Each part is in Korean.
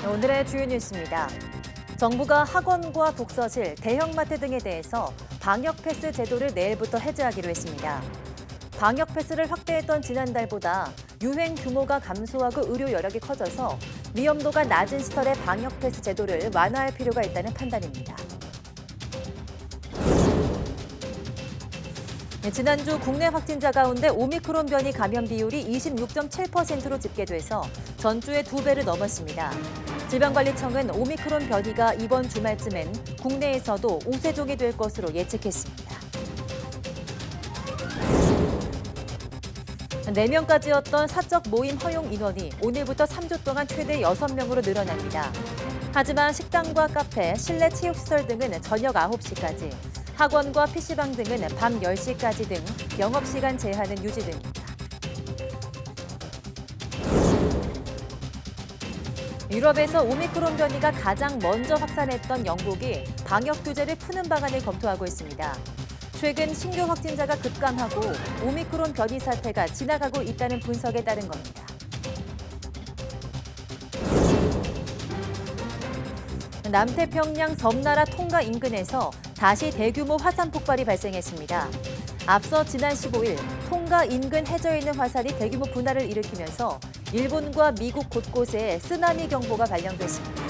오늘의 주요 뉴스입니다. 정부가 학원과 독서실, 대형마트 등에 대해서 방역 패스 제도를 내일부터 해제하기로 했습니다. 방역 패스를 확대했던 지난달보다 유행 규모가 감소하고 의료 여력이 커져서 위험도가 낮은 시설의 방역 패스 제도를 완화할 필요가 있다는 판단입니다. 지난주 국내 확진자 가운데 오미크론 변이 감염 비율이 26.7%로 집계돼서 전주의 2배를 넘었습니다. 질병관리청은 오미크론 변이가 이번 주말쯤엔 국내에서도 우세종이 될 것으로 예측했습니다. 4명까지였던 사적 모임 허용 인원이 오늘부터 3주 동안 최대 6명으로 늘어납니다. 하지만 식당과 카페, 실내 체육시설 등은 저녁 9시까지, 학원과 PC방 등은 밤 10시까지 등 영업시간 제한은 유지됩니다. 유럽에서 오미크론 변이가 가장 먼저 확산했던 영국이 방역 규제를 푸는 방안을 검토하고 있습니다. 최근 신규 확진자가 급감하고 오미크론 변이 사태가 지나가고 있다는 분석에 따른 겁니다. 남태평양 섬나라 통가 인근에서 다시 대규모 화산 폭발이 발생했습니다. 앞서 지난 15일 통가 인근 해저에 있는 화산이 대규모 분화를 일으키면서 일본과 미국 곳곳에 쓰나미 경보가 발령됐습니다.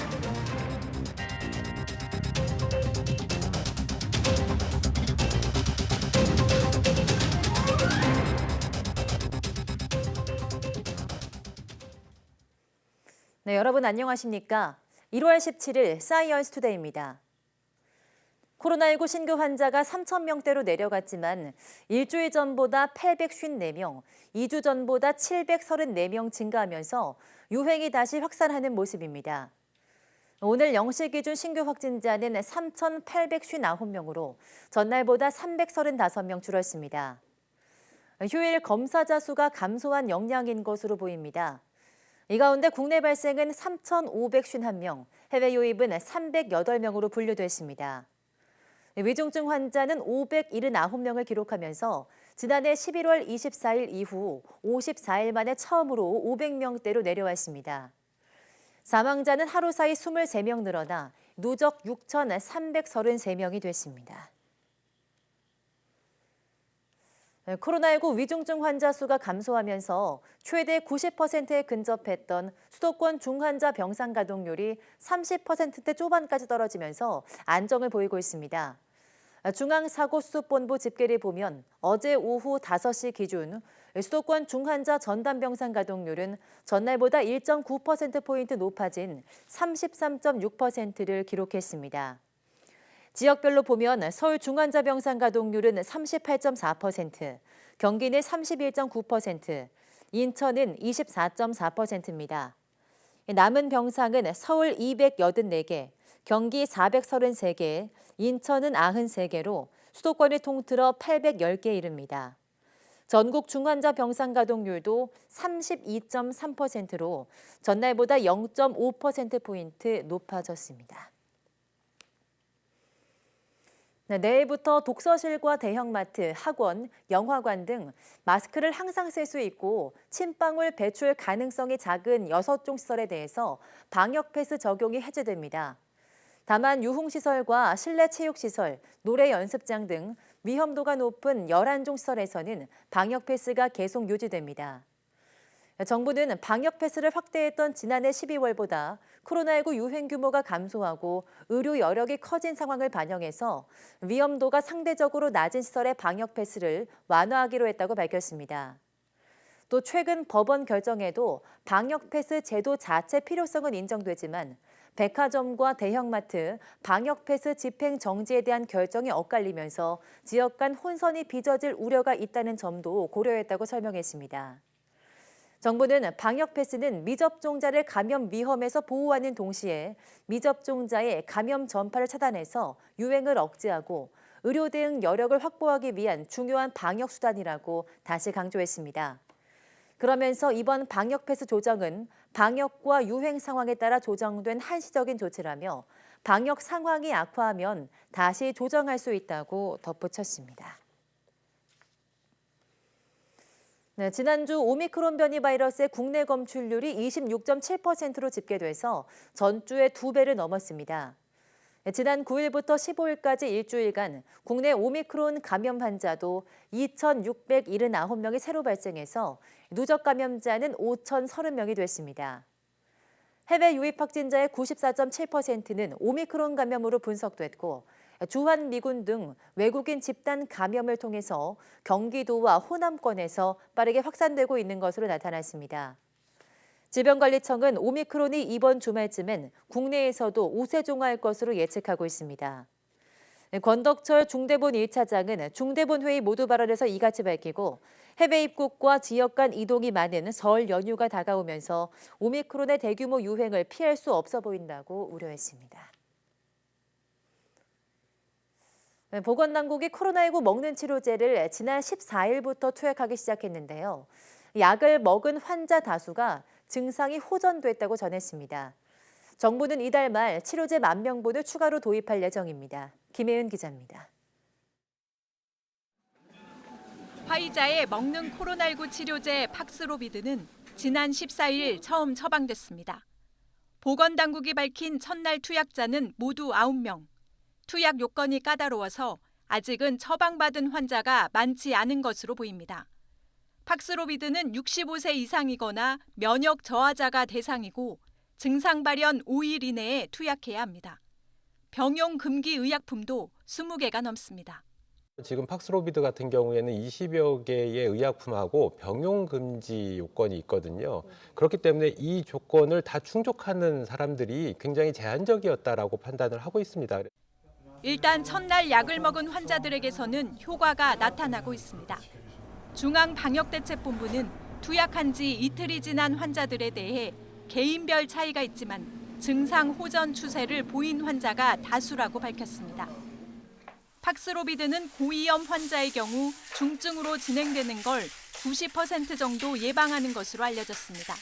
네, 여러분 안녕하십니까? 1월 17일 사이언스 투데이입니다. 코로나19 신규 환자가 3,000명대로 내려갔지만 일주일 전보다 854명, 2주 전보다 734명 증가하면서 유행이 다시 확산하는 모습입니다. 오늘 0시 기준 신규 확진자는 3,859명으로 전날보다 335명 줄었습니다. 휴일 검사자 수가 감소한 영향인 것으로 보입니다. 이 가운데 국내 발생은 3,551명, 해외 유입은 308명으로 분류됐습니다. 위중증 환자는 579명을 기록하면서 지난해 11월 24일 이후 54일 만에 처음으로 500명대로 내려왔습니다. 사망자는 하루 사이 23명 늘어나 누적 6,333명이 됐습니다. 코로나19 위중증 환자 수가 감소하면서 최대 90%에 근접했던 수도권 중환자 병상 가동률이 30%대 초반까지 떨어지면서 안정을 보이고 있습니다. 중앙사고수습본부 집계를 보면 어제 오후 5시 기준 수도권 중환자 전담 병상 가동률은 전날보다 1.9%포인트 높아진 33.6%를 기록했습니다. 지역별로 보면 서울 중환자 병상 가동률은 38.4%, 경기는 31.9%, 인천은 24.4%입니다. 남은 병상은 서울 284개, 경기 433개, 인천은 93개로 수도권을 통틀어 810개에 이릅니다. 전국 중환자 병상 가동률도 32.3%로 전날보다 0.5%포인트 높아졌습니다. 내일부터 독서실과 대형마트, 학원, 영화관 등 마스크를 항상 쓸 수 있고 침방울 배출 가능성이 작은 6종 시설에 대해서 방역 패스 적용이 해제됩니다. 다만 유흥시설과 실내 체육시설, 노래 연습장 등 위험도가 높은 11종 시설에서는 방역 패스가 계속 유지됩니다. 정부는 방역 패스를 확대했던 지난해 12월보다 코로나19 유행 규모가 감소하고 의료 여력이 커진 상황을 반영해서 위험도가 상대적으로 낮은 시설의 방역 패스를 완화하기로 했다고 밝혔습니다. 또 최근 법원 결정에도 방역 패스 제도 자체 필요성은 인정되지만 백화점과 대형마트, 방역 패스 집행 정지에 대한 결정이 엇갈리면서 지역 간 혼선이 빚어질 우려가 있다는 점도 고려했다고 설명했습니다. 정부는 방역 패스는 미접종자를 감염 위험에서 보호하는 동시에 미접종자의 감염 전파를 차단해서 유행을 억제하고 의료 대응 여력을 확보하기 위한 중요한 방역 수단이라고 다시 강조했습니다. 그러면서 이번 방역 패스 조정은 방역과 유행 상황에 따라 조정된 한시적인 조치라며 방역 상황이 악화하면 다시 조정할 수 있다고 덧붙였습니다. 네, 지난주 오미크론 변이 바이러스의 국내 검출률이 26.7%로 집계돼서 전주의 2배를 넘었습니다. 네, 지난 9일부터 15일까지 일주일간 국내 오미크론 감염 환자도 2,679명이 새로 발생해서 누적 감염자는 5,030명이 됐습니다. 해외 유입 확진자의 94.7%는 오미크론 감염으로 분석됐고 주한 미군 등 외국인 집단 감염을 통해서 경기도와 호남권에서 빠르게 확산되고 있는 것으로 나타났습니다. 질병관리청은 오미크론이 이번 주말쯤엔 국내에서도 우세종화할 것으로 예측하고 있습니다. 권덕철 중대본 1차장은 중대본 회의 모두 발언에서 이같이 밝히고 해외 입국과 지역 간 이동이 많은 설 연휴가 다가오면서 오미크론의 대규모 유행을 피할 수 없어 보인다고 우려했습니다. 보건당국이 코로나19 먹는 치료제를 지난 14일부터 투약하기 시작했는데요. 약을 먹은 환자 다수가 증상이 호전됐다고 전했습니다. 정부는 이달 말 치료제 10,000분을 추가로 도입할 예정입니다. 김혜은 기자입니다. 화이자의 먹는 코로나19 치료제 팍스로비드는 지난 14일 처음 처방됐습니다. 보건당국이 밝힌 첫날 투약자는 모두 9명. 투약 요건이 까다로워서 아직은 처방받은 환자가 많지 않은 것으로 보입니다. 팍스로비드는 65세 이상이거나 면역 저하자가 대상이고 증상 발현 5일 이내에 투약해야 합니다. 병용 금기 의약품도 20개가 넘습니다. 지금 팍스로비드 같은 경우에는 20여 개의 의약품하고 병용 금지 요건이 있거든요. 그렇기 때문에 이 조건을 다 충족하는 사람들이 굉장히 제한적이었다라고 판단을 하고 있습니다. 일단 첫날 약을 먹은 환자들에게서는 효과가 나타나고 있습니다. 중앙방역대책본부는 투약한 지 이틀이 지난 환자들에 대해 개인별 차이가 있지만 증상 호전 추세를 보인 환자가 다수라고 밝혔습니다. 팍스로비드는 고위험 환자의 경우 중증으로 진행되는 걸 90% 정도 예방하는 것으로 알려졌습니다.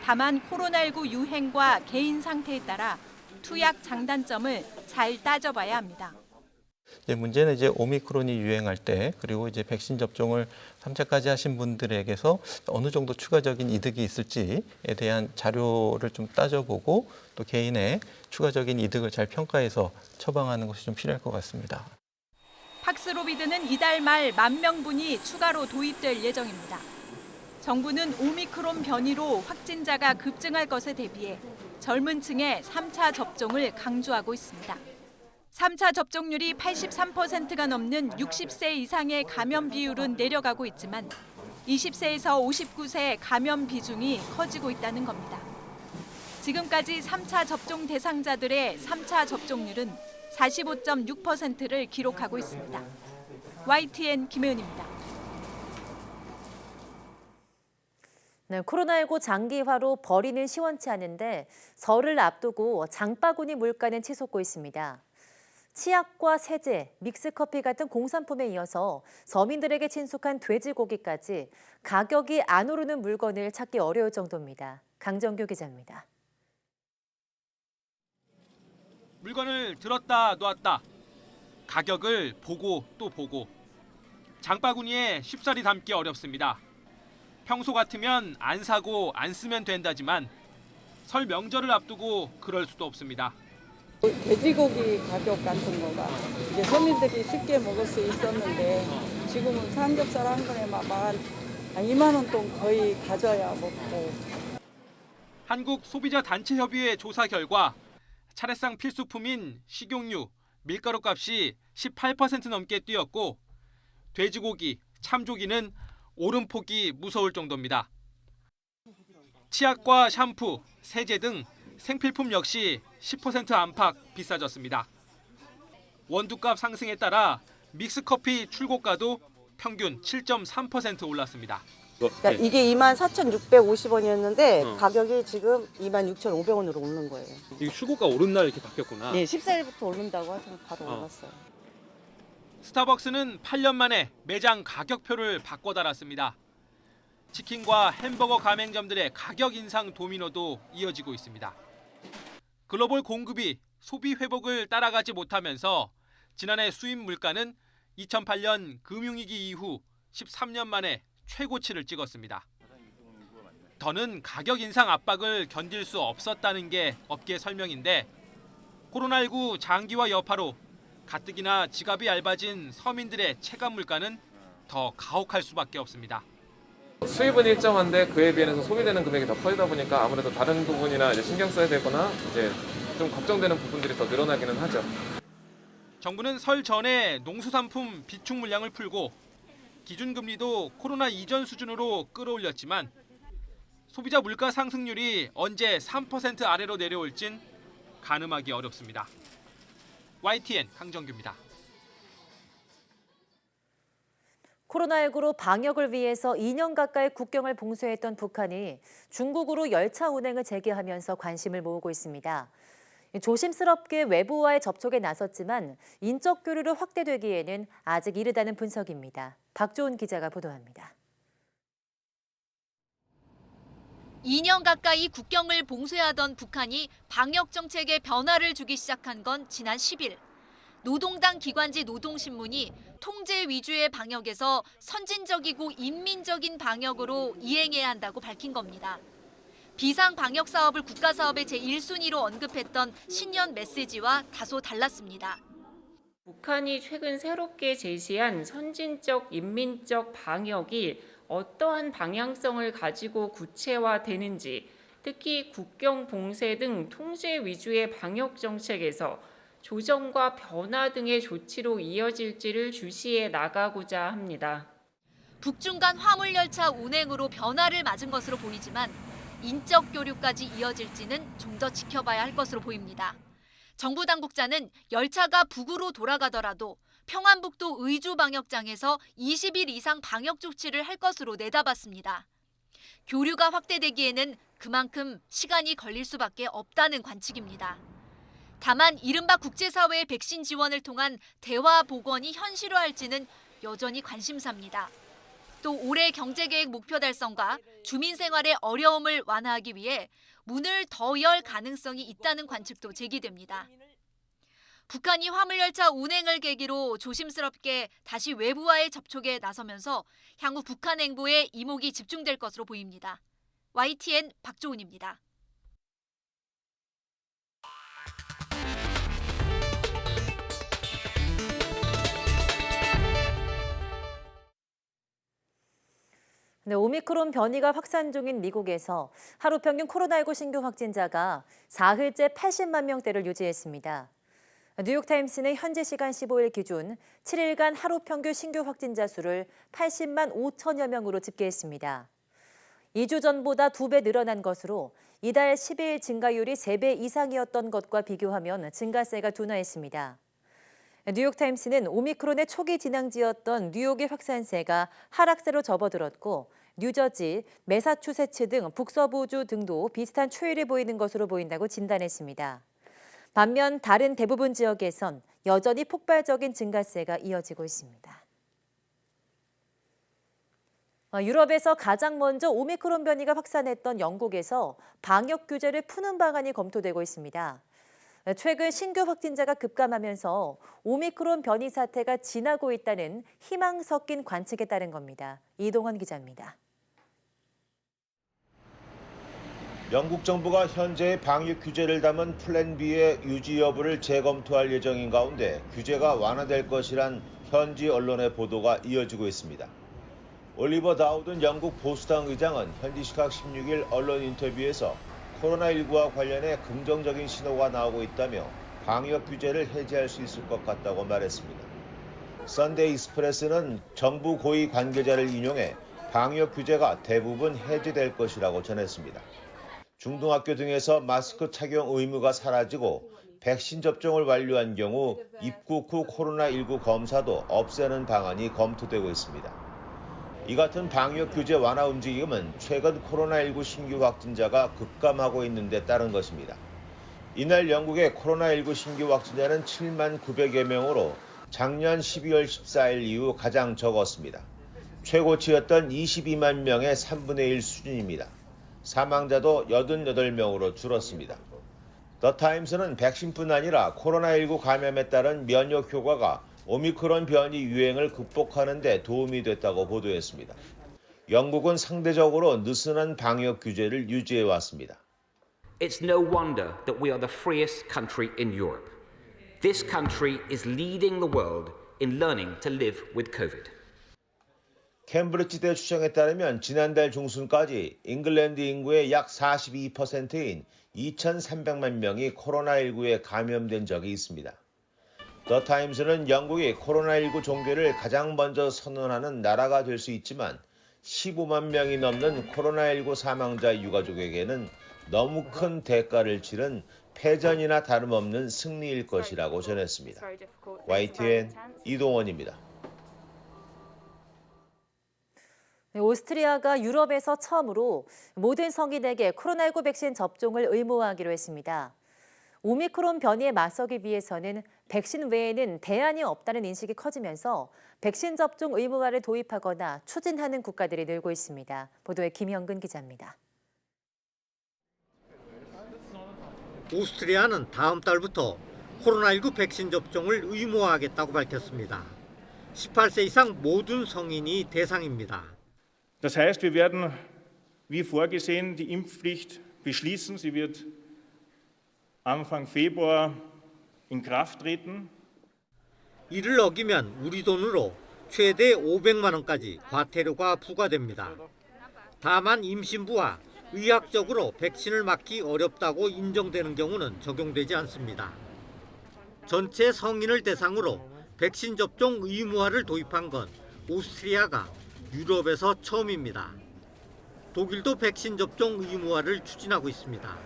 다만 코로나19 유행과 개인 상태에 따라 투약 장단점을 잘 따져봐야 합니다. 문제는 이제 오미크론이 유행할 때 그리고 이제 백신 접종을 3차까지 하신 분들에게서 어느 정도 추가적인 이득이 있을지에 대한 자료를 좀 따져보고 또 개인의 추가적인 이득을 잘 평가해서 처방하는 것이 좀 필요할 것 같습니다. 팍스로비드는 이달 말 10,000분이 추가로 도입될 예정입니다. 정부는 오미크론 변이로 확진자가 급증할 것에 대비해 젊은 층의 3차 접종을 강조하고 있습니다. 3차 접종률이 83%가 넘는 60세 이상의 감염 비율은 내려가고 있지만 20세에서 59세의 감염 비중이 커지고 있다는 겁니다. 지금까지 3차 접종 대상자들의 3차 접종률은 45.6%를 기록하고 있습니다. YTN 김혜은입니다. 네, 코로나19 장기화로 벌이는 시원치 않은데 설을 앞두고 장바구니 물가는 치솟고 있습니다. 치약과 세제, 믹스커피 같은 공산품에 이어서 서민들에게 친숙한 돼지고기까지 가격이 안 오르는 물건을 찾기 어려울 정도입니다. 강정규 기자입니다. 물건을 들었다 놨다. 가격을 보고 또 보고. 장바구니에 쉽사리 담기 어렵습니다. 평소 같으면 안 사고 안 쓰면 된다지만 설 명절을 앞두고 그럴 수도 없습니다. 돼지고기 가격 같은 거가 이제 서민들이 쉽게 먹을 수 있었는데 지금은 삼겹살 한 그램만 2만 원 돈 거의 가져야 먹고. 한국소비자단체협의회 조사 결과 차례상 필수품인 식용유, 밀가루 값이 18% 넘게 뛰었고 돼지고기, 참조기는 오름폭이 무서울 정도입니다. 치약과 샴푸, 세제 등 생필품 역시 10% 안팎 비싸졌습니다. 원두값 상승에 따라 믹스커피 출고가도 평균 7.3% 올랐습니다. 그러니까 이게 24,650원이었는데 가격이 지금 26,500원으로 오른 거예요. 이게 출고가 오른 날 이렇게 바뀌었구나. 네, 14일부터 오른다고 하셔서 바로 올랐어요. 스타벅스는 8년 만에 매장 가격표를 바꿔 달았습니다. 치킨과 햄버거 가맹점들의 가격 인상 도미노도 이어지고 있습니다. 글로벌 공급이 소비 회복을 따라가지 못하면서 지난해 수입 물가는 2008년 금융위기 이후 13년 만에 최고치를 찍었습니다. 더는 가격 인상 압박을 견딜 수 없었다는 게 업계 설명인데 코로나19 장기화 여파로 가뜩이나 지갑이 얇아진 서민들의 체감 물가는 더 가혹할 수밖에 없습니다. 수입은 일정한데 그에 비해서 소비되는 금액이 더 커지다 보니까 아무래도 다른 부분이나 이제 신경 써야 되거나 이제 좀 걱정되는 부분들이 더 늘어나기는 하죠. 정부는 설 전에 농수산품 비축 물량을 풀고 기준금리도 코로나 이전 수준으로 끌어올렸지만 소비자 물가 상승률이 언제 3% 아래로 내려올진 가늠하기 어렵습니다. YTN 강정규입니다. 코로나19로 방역을 위해서 2년 가까이 국경을 봉쇄했던 북한이 중국으로 열차 운행을 재개하면서 관심을 모으고 있습니다. 조심스럽게 외부와의 접촉에 나섰지만 인적 교류로 확대되기에는 아직 이르다는 분석입니다. 박조은 기자가 보도합니다. 2년 가까이 국경을 봉쇄하던 북한이 방역 정책에 변화를 주기 시작한 건 지난 10일. 노동당 기관지 노동신문이 통제 위주의 방역에서 선진적이고 인민적인 방역으로 이행해야 한다고 밝힌 겁니다. 비상 방역 사업을 국가 사업의 제1순위로 언급했던 신년 메시지와 다소 달랐습니다. 북한이 최근 새롭게 제시한 선진적, 인민적 방역이 어떠한 방향성을 가지고 구체화되는지, 특히 국경 봉쇄 등 통제 위주의 방역 정책에서 조정과 변화 등의 조치로 이어질지를 주시해 나가고자 합니다. 북중 간 화물열차 운행으로 변화를 맞은 것으로 보이지만 인적 교류까지 이어질지는 좀 더 지켜봐야 할 것으로 보입니다. 정부 당국자는 열차가 북으로 돌아가더라도 평안북도 의주방역장에서 20일 이상 방역 조치를 할 것으로 내다봤습니다. 교류가 확대되기에는 그만큼 시간이 걸릴 수밖에 없다는 관측입니다. 다만 이른바 국제사회의 백신 지원을 통한 대화 복원이 현실화할지는 여전히 관심사입니다. 또 올해 경제계획 목표 달성과 주민 생활의 어려움을 완화하기 위해 문을 더 열 가능성이 있다는 관측도 제기됩니다. 북한이 화물열차 운행을 계기로 조심스럽게 다시 외부와의 접촉에 나서면서 향후 북한 행보에 이목이 집중될 것으로 보입니다. YTN 박조은입니다. 네, 오미크론 변이가 확산 중인 미국에서 하루 평균 코로나19 신규 확진자가 사흘째 80만 명대를 유지했습니다. 뉴욕타임스는 현지 시간 15일 기준 7일간 하루 평균 신규 확진자 수를 80만 5천여 명으로 집계했습니다. 2주 전보다 2배 늘어난 것으로 이달 12일 증가율이 3배 이상이었던 것과 비교하면 증가세가 둔화했습니다. 뉴욕타임스는 오미크론의 초기 진앙지였던 뉴욕의 확산세가 하락세로 접어들었고 뉴저지, 매사추세츠 등 북서부주 등도 비슷한 추이를 보이는 것으로 보인다고 진단했습니다. 반면 다른 대부분 지역에선 여전히 폭발적인 증가세가 이어지고 있습니다. 유럽에서 가장 먼저 오미크론 변이가 확산했던 영국에서 방역 규제를 푸는 방안이 검토되고 있습니다. 최근 신규 확진자가 급감하면서 오미크론 변이 사태가 진하고 있다는 희망 섞인 관측에 따른 겁니다. 이동헌 기자입니다. 영국 정부가 현재의 방역 규제를 담은 플랜 B의 유지 여부를 재검토할 예정인 가운데 규제가 완화될 것이란 현지 언론의 보도가 이어지고 있습니다. 올리버 다우든 영국 보수당 의장은 현지 시각 16일 언론 인터뷰에서 코로나19와 관련해 긍정적인 신호가 나오고 있다며 방역 규제를 해제할 수 있을 것 같다고 말했습니다. 선데이 익스프레스는 정부 고위 관계자를 인용해 방역 규제가 대부분 해제될 것이라고 전했습니다. 중등학교 등에서 마스크 착용 의무가 사라지고 백신 접종을 완료한 경우 입국 후 코로나19 검사도 없애는 방안이 검토되고 있습니다. 이 같은 방역 규제 완화 움직임은 최근 코로나19 신규 확진자가 급감하고 있는 데 따른 것입니다. 이날 영국의 코로나19 신규 확진자는 7만 900여 명으로 작년 12월 14일 이후 가장 적었습니다. 최고치였던 22만 명의 3분의 1 수준입니다. 사망자도 88명으로 줄었습니다. 더 타임스는 백신뿐 아니라 코로나19 감염에 따른 면역 효과가 오미크론 변이 유행을 극복하는 데 도움이 됐다고 보도했습니다. 영국은 상대적으로 느슨한 방역 규제를 유지해 왔습니다. It's no wonder that we are the freest country in Europe. This country is leading the world in learning to live with COVID. 캠브리지대 추정에 따르면 지난달 중순까지 잉글랜드 인구의 약 42%인 2,300만 명이 코로나19에 감염된 적이 있습니다. 더 타임스는 영국이 코로나19 종교를 가장 먼저 선언하는 나라가 될 수 있지만 15만 명이 넘는 코로나19 사망자 유가족에게는 너무 큰 대가를 치른 패전이나 다름없는 승리일 것이라고 전했습니다. YTN 이동원입니다. 오스트리아가 유럽에서 처음으로 모든 성인에게 코로나19 백신 접종을 의무화하기로 했습니다. 오미크론 변이에 맞서기 위해서는 백신 외에는 대안이 없다는 인식이 커지면서 백신 접종 의무화를 도입하거나 추진하는 국가들이 늘고 있습니다. 보도에 김현근 기자입니다. 오스트리아는 다음 달부터 코로나19 백신 접종을 의무화하겠다고 밝혔습니다. 18세 이상 모든 성인이 대상입니다. Das heißt, wir werden wie vorgesehen die Impfpflicht beschließen. Sie wird Anfang Februar in Kraft treten. 이를 어기면 우리 돈으로 최대 500만 원까지 과태료가 부과됩니다. 다만 임신부와 의학적으로 백신을 맞기 어렵다고 인정되는 경우는 적용되지 않습니다. 전체 성인을 대상으로 백신 접종 의무화를 도입한 건 오스트리아가 유럽에서 처음입니다. 독일도 백신 접종 의무화를 추진하고 있습니다.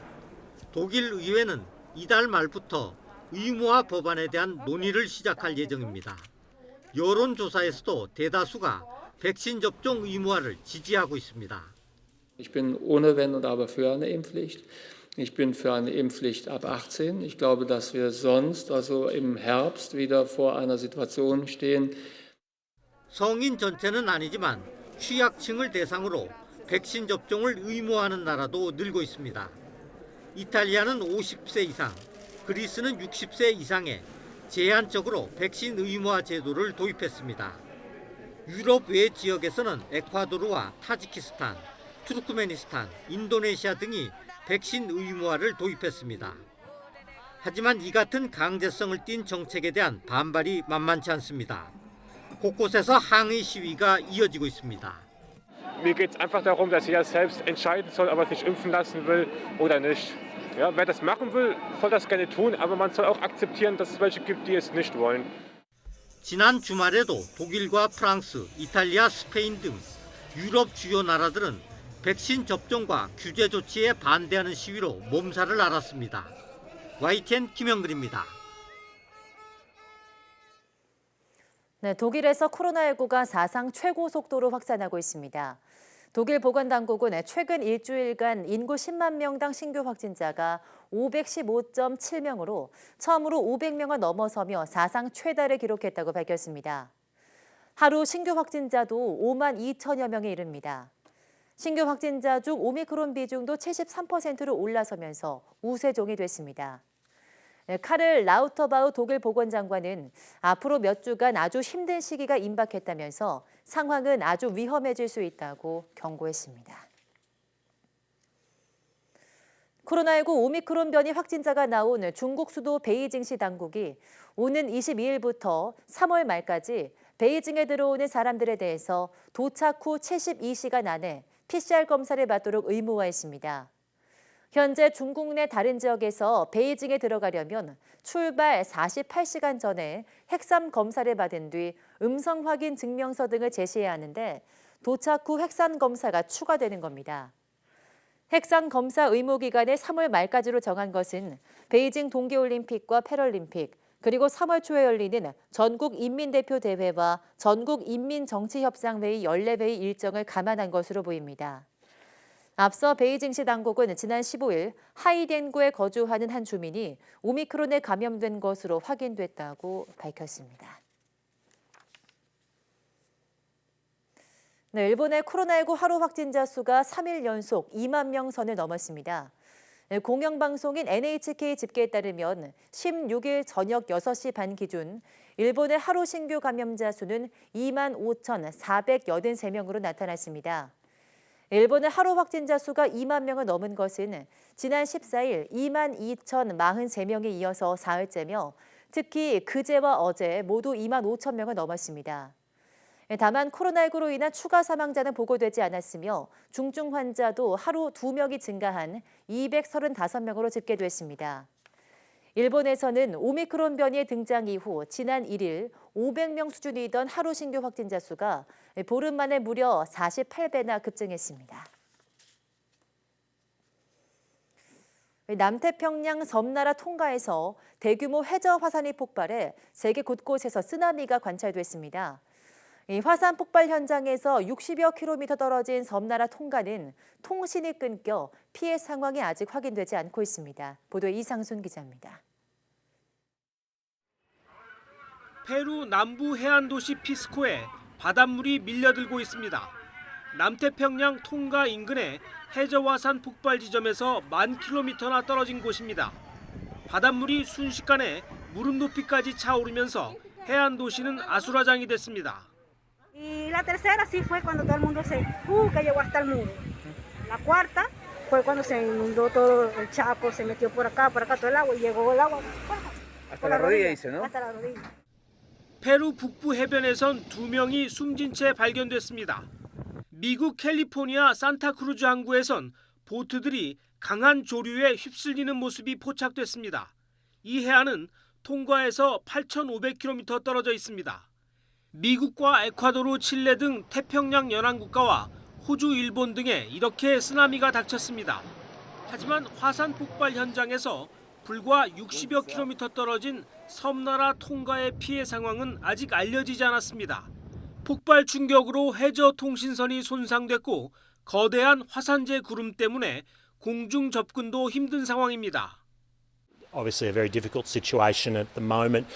독일 의회는 이달 말부터 의무화 법안에 대한 논의를 시작할 예정입니다. 여론조사에서도 대다수가 백신 접종 의무화를 지지하고 있습니다. Ich bin ohne Wenn und Aber für eine Impfpflicht. Ich bin für eine Impfpflicht ab 18. Ich glaube, dass wir sonst, also im Herbst, wieder vor einer Situation stehen. 성인 전체는 아니지만 취약층을 대상으로 백신 접종을 의무화하는 나라도 늘고 있습니다. 이탈리아는 50세 이상, 그리스는 60세 이상에 제한적으로 백신 의무화 제도를 도입했습니다. 유럽 외 지역에서는 에콰도르와 타지키스탄, 투르크메니스탄, 인도네시아 등이 백신 의무화를 도입했습니다. 하지만 이 같은 강제성을 띈 정책에 대한 반발이 만만치 않습니다. 곳곳에서 항의 시위가 이어지고 있습니다. Mir geht es einfach darum, dass jeder selbst entscheiden soll, ob er sich impfen lassen will oder nicht. Ja, wer das machen will, soll das gerne tun, aber man soll auch akzeptieren, dass es welche gibt, die es nicht wollen. 지난 주말에도 독일과 프랑스, 이탈리아, 스페인 등 유럽 주요 나라들은 백신 접종과 규제 조치에 반대하는 시위로 몸살을 앓았습니다. YTN 김영근입니다. 네, 독일에서 코로나19가 사상 최고 속도로 확산하고 있습니다. 독일 보건당국은 최근 일주일간 인구 10만 명당 신규 확진자가 515.7명으로 처음으로 500명을 넘어서며 사상 최다를 기록했다고 밝혔습니다. 하루 신규 확진자도 5만 2천여 명에 이릅니다. 신규 확진자 중 오미크론 비중도 73%로 올라서면서 우세종이 됐습니다. 카를 라우터바우 독일 보건장관은 앞으로 몇 주간 아주 힘든 시기가 임박했다면서 상황은 아주 위험해질 수 있다고 경고했습니다. 코로나19 오미크론 변이 확진자가 나온 중국 수도 베이징시 당국이 오는 22일부터 3월 말까지 베이징에 들어오는 사람들에 대해서 도착 후 72시간 안에 PCR 검사를 받도록 의무화했습니다. 현재 중국 내 다른 지역에서 베이징에 들어가려면 출발 48시간 전에 핵산 검사를 받은 뒤 음성 확인 증명서 등을 제시해야 하는데 도착 후 핵산 검사가 추가되는 겁니다. 핵산 검사 의무 기간을 3월 말까지로 정한 것은 베이징 동계올림픽과 패럴림픽, 그리고 3월 초에 열리는 전국 인민대표대회와 전국 인민정치협상회의 연례회의 일정을 감안한 것으로 보입니다. 앞서 베이징시 당국은 지난 15일 하이덴구에 거주하는 한 주민이 오미크론에 감염된 것으로 확인됐다고 밝혔습니다. 네, 일본의 코로나19 하루 확진자 수가 3일 연속 2만 명 선을 넘었습니다. 공영방송인 NHK 집계에 따르면 16일 저녁 6시 반 기준 일본의 하루 신규 감염자 수는 25,483명으로 나타났습니다. 일본의 하루 확진자 수가 2만 명을 넘은 것은 지난 14일 22,043명에 이어서 사흘째며 특히 그제와 어제 모두 2만 5천 명을 넘었습니다. 다만 코로나19로 인한 추가 사망자는 보고되지 않았으며 중증 환자도 하루 2명이 증가한 235명으로 집계됐습니다. 일본에서는 오미크론 변이의 등장 이후 지난 1일 500명 수준이던 하루 신규 확진자 수가 보름 만에 무려 48배나 급증했습니다. 남태평양 섬나라 통가에서 대규모 해저 화산이 폭발해 세계 곳곳에서 쓰나미가 관찰됐습니다. 이 화산 폭발 현장에서 60여 킬로미터 떨어진 섬나라 통가는 통신이 끊겨 피해 상황이 아직 확인되지 않고 있습니다. 보도에 이상순 기자입니다. 페루 남부 해안 도시 피스코에 바닷물이 밀려들고 있습니다. 남태평양 통가 인근의 해저 화산 폭발 지점에서 10,000km나 떨어진 곳입니다. 바닷물이 순식간에 무릎 높이까지 차오르면서 해안 도시는 아수라장이 됐습니다. Y la tercera sí fue cuando todo el mundo que llegó hasta el muro. La cuarta fue cuando se inundó todo el Chaco, se metió por acá todo el agua y llegó el agua hasta la rodilla, dice, ¿no? Hasta la rodilla. 페루 북부 해변에선 2명이 숨진 채 발견됐습니다. 미국 캘리포니아 산타크루즈 항구에선 보트들이 강한 조류에 휩쓸리는 모습이 포착됐습니다. 이 해안은 통가에서 8,500km 떨어져 있습니다. 미국과 에콰도르, 칠레 등 태평양 연안 국가와 호주, 일본 등에 이렇게 쓰나미가 닥쳤습니다. 하지만 화산 폭발 현장에서 불과 60여 킬로미터 떨어진 섬나라 통가의 피해 상황은 아직 알려지지 않았습니다. 폭발 충격으로 해저 통신선이 손상됐고 거대한 화산재 구름 때문에 공중 접근도 힘든 상황입니다. Obviously a very difficult situation at the moment,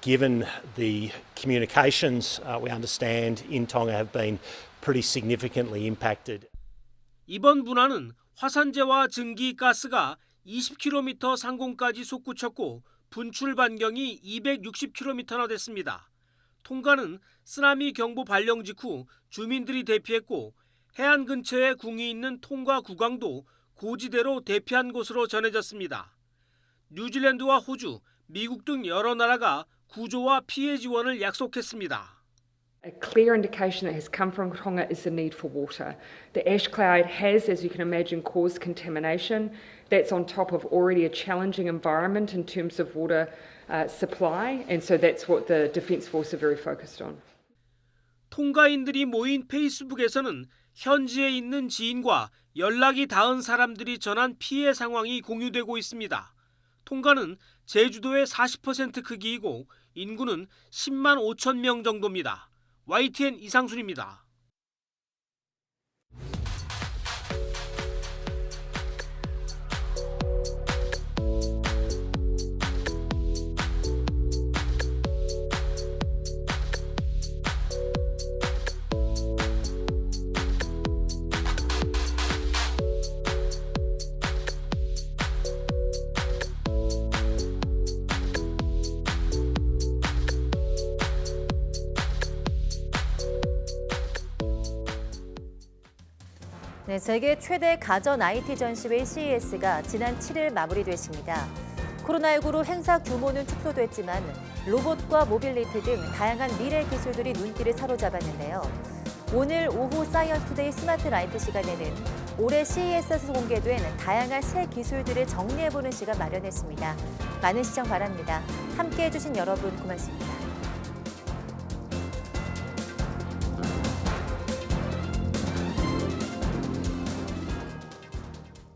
given the communications we understand in Tonga have been pretty significantly impacted. 이번 분화는 화산재와 증기 가스가 20km 상공까지 솟구쳤고 분출 반경이 260km나 됐습니다. 통가는 쓰나미 경보 발령 직후 주민들이 대피했고 해안 근처에 궁이 있는 통가 구강도 고지대로 대피한 곳으로 전해졌습니다. 뉴질랜드와 호주, 미국 등 여러 나라가 구조와 피해 지원을 약속했습니다. A clear indication that has come from Tonga is the need for water. The ash cloud has, as you can imagine, caused contamination. That's on top of already a challenging environment in terms of water supply, and so that's what the Defence Force are very focused on. 통가인들이 모인 페이스북에서는 현지에 있는 지인과 연락이 닿은 사람들이 전한 피해 상황이 공유되고 있습니다. 통가는 제주도의 40% 크기이고 인구는 10만 5천 명 정도입니다. YTN 이상순입니다. 네, 세계 최대 가전 IT 전시회 CES가 지난 7일 마무리됐습니다. 코로나19로 행사 규모는 축소됐지만 로봇과 모빌리티 등 다양한 미래 기술들이 눈길을 사로잡았는데요. 오늘 오후 사이언스투데이 스마트 라이프 시간에는 올해 CES에서 공개된 다양한 새 기술들을 정리해보는 시간 마련했습니다. 많은 시청 바랍니다. 함께해 주신 여러분 고맙습니다.